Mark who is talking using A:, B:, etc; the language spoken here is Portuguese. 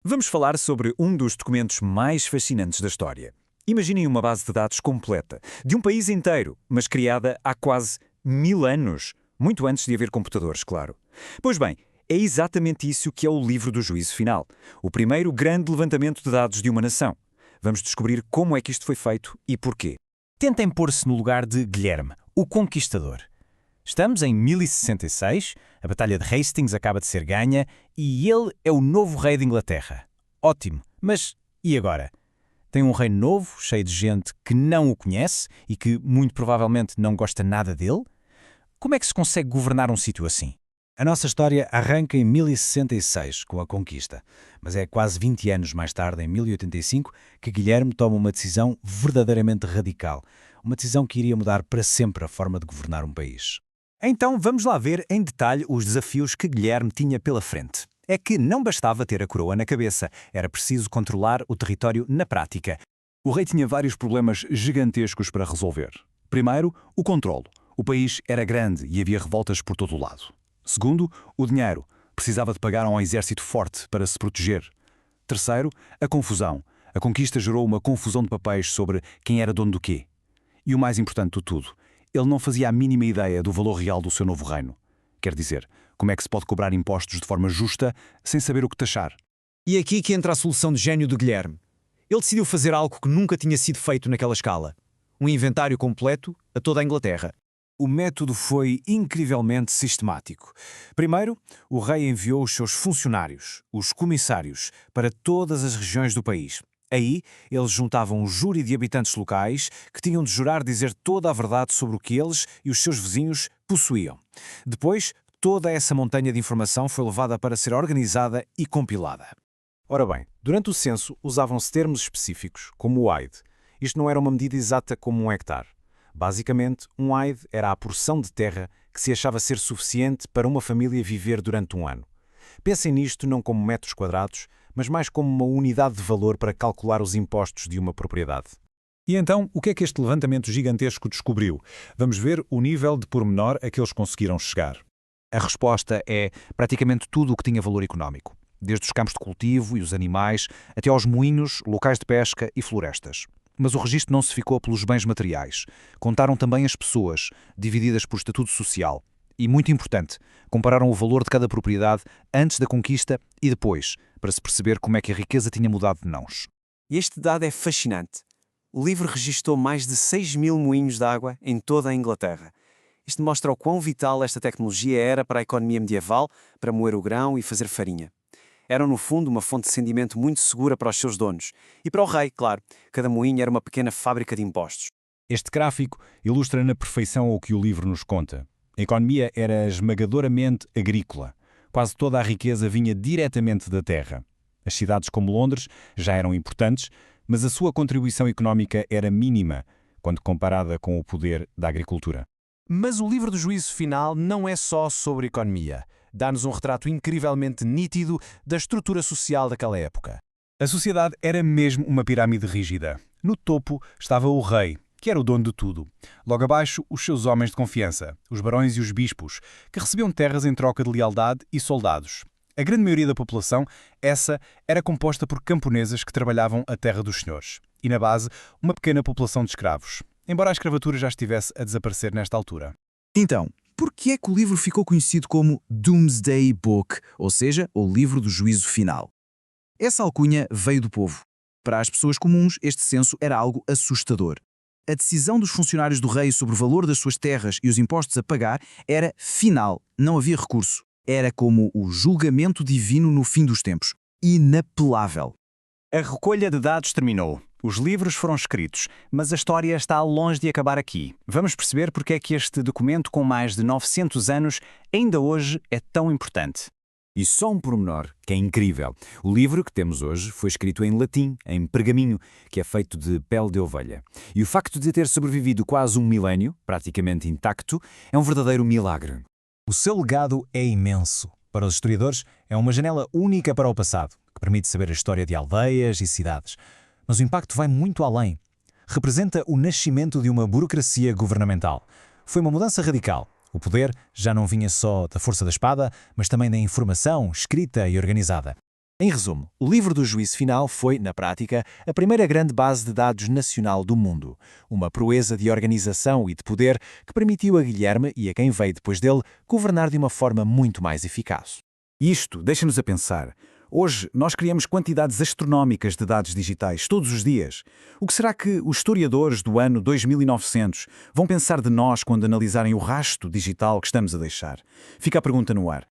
A: Vamos falar sobre um dos documentos mais fascinantes da história. Imaginem uma base de dados completa, de um país inteiro, mas criada há quase 1000 anos. Muito antes de haver computadores, claro. Pois bem, é exatamente isso que é o livro do Juízo Final. O primeiro grande levantamento de dados de uma nação. Vamos descobrir como é que isto foi feito e porquê.
B: Tentem pôr-se no lugar de Guilherme, o Conquistador. Estamos em 1066, a Batalha de Hastings acaba de ser ganha e ele é o novo rei de Inglaterra. Ótimo, mas e agora? Tem um reino novo, cheio de gente que não o conhece e que muito provavelmente não gosta nada dele? Como é que se consegue governar um sítio assim?
C: A nossa história arranca em 1066, com a conquista, mas é quase 20 anos mais tarde, em 1085, que Guilherme toma uma decisão verdadeiramente radical, uma decisão que iria mudar para sempre a forma de governar um país.
A: Então vamos lá ver em detalhe os desafios que Guilherme tinha pela frente. É que não bastava ter a coroa na cabeça, era preciso controlar o território na prática. O rei tinha vários problemas gigantescos para resolver. Primeiro, o controlo. O país era grande e havia revoltas por todo o lado. Segundo, o dinheiro. Precisava de pagar a um exército forte para se proteger. Terceiro, a confusão. A conquista gerou uma confusão de papéis sobre quem era dono do quê. E o mais importante de tudo, ele não fazia a mínima ideia do valor real do seu novo reino. Quer dizer, como é que se pode cobrar impostos de forma justa sem saber o que taxar?
D: E é aqui que entra a solução de gênio de Guilherme. Ele decidiu fazer algo que nunca tinha sido feito naquela escala. Um inventário completo a toda a Inglaterra.
C: O método foi incrivelmente sistemático. Primeiro, o rei enviou os seus funcionários, os comissários, para todas as regiões do país. Aí, eles juntavam um júri de habitantes locais que tinham de jurar dizer toda a verdade sobre o que eles e os seus vizinhos possuíam. Depois, toda essa montanha de informação foi levada para ser organizada e compilada. Ora bem, durante o censo usavam-se termos específicos, como o AID. Isto não era uma medida exata como um hectare. Basicamente, um AID era a porção de terra que se achava ser suficiente para uma família viver durante um ano. Pensem nisto não como metros quadrados, mas mais como uma unidade de valor para calcular os impostos de uma propriedade.
A: E então, o que é que este levantamento gigantesco descobriu? Vamos ver o nível de pormenor a que eles conseguiram chegar.
C: A resposta é praticamente tudo o que tinha valor económico, desde os campos de cultivo e os animais, até aos moinhos, locais de pesca e florestas. Mas o registro não se ficou pelos bens materiais. Contaram também as pessoas, divididas por estatuto social. E, muito importante, compararam o valor de cada propriedade antes da conquista e depois, para se perceber como é que a riqueza tinha mudado de mãos.
E: Este dado é fascinante. O livro registou mais de 6.000 moinhos de água em toda a Inglaterra. Isto mostra o quão vital esta tecnologia era para a economia medieval, para moer o grão e fazer farinha. Eram, no fundo, uma fonte de rendimento muito segura para os seus donos. E para o rei, claro, cada moinho era uma pequena fábrica de impostos.
A: Este gráfico ilustra na perfeição o que o livro nos conta. A economia era esmagadoramente agrícola. Quase toda a riqueza vinha diretamente da terra. As cidades como Londres já eram importantes, mas a sua contribuição económica era mínima, quando comparada com o poder da agricultura.
B: Mas o livro do Juízo Final não é só sobre economia. Dá-nos um retrato incrivelmente nítido da estrutura social daquela época.
A: A sociedade era mesmo uma pirâmide rígida. No topo estava o rei, que era o dono de tudo. Logo abaixo, os seus homens de confiança, os barões e os bispos, que recebiam terras em troca de lealdade e soldados. A grande maioria da população, essa, era composta por camponesas que trabalhavam a terra dos senhores. E na base, uma pequena população de escravos, embora a escravatura já estivesse a desaparecer nesta altura.
D: Então, por que é que o livro ficou conhecido como Doomsday Book, ou seja, o livro do juízo final? Essa alcunha veio do povo. Para as pessoas comuns, este censo era algo assustador. A decisão dos funcionários do rei sobre o valor das suas terras e os impostos a pagar era final, não havia recurso. Era como o julgamento divino no fim dos tempos. Inapelável.
B: A recolha de dados terminou. Os livros foram escritos, mas a história está longe de acabar aqui. Vamos perceber porque é que este documento com mais de 900 anos ainda hoje é tão importante.
A: E só um pormenor, que é incrível. O livro que temos hoje foi escrito em latim, em pergaminho, que é feito de pele de ovelha. E o facto de ter sobrevivido quase um milénio, praticamente intacto, é um verdadeiro milagre.
C: O seu legado é imenso. Para os historiadores, é uma janela única para o passado, que permite saber a história de aldeias e cidades. Mas o impacto vai muito além. Representa o nascimento de uma burocracia governamental. Foi uma mudança radical. O poder já não vinha só da força da espada, mas também da informação escrita e organizada.
B: Em resumo, o livro do Juízo Final foi, na prática, a primeira grande base de dados nacional do mundo. Uma proeza de organização e de poder que permitiu a Guilherme e a quem veio depois dele governar de uma forma muito mais eficaz.
A: Isto deixa-nos a pensar. Hoje, nós criamos quantidades astronómicas de dados digitais todos os dias. O que será que os historiadores do ano 2900 vão pensar de nós quando analisarem o rastro digital que estamos a deixar? Fica a pergunta no ar.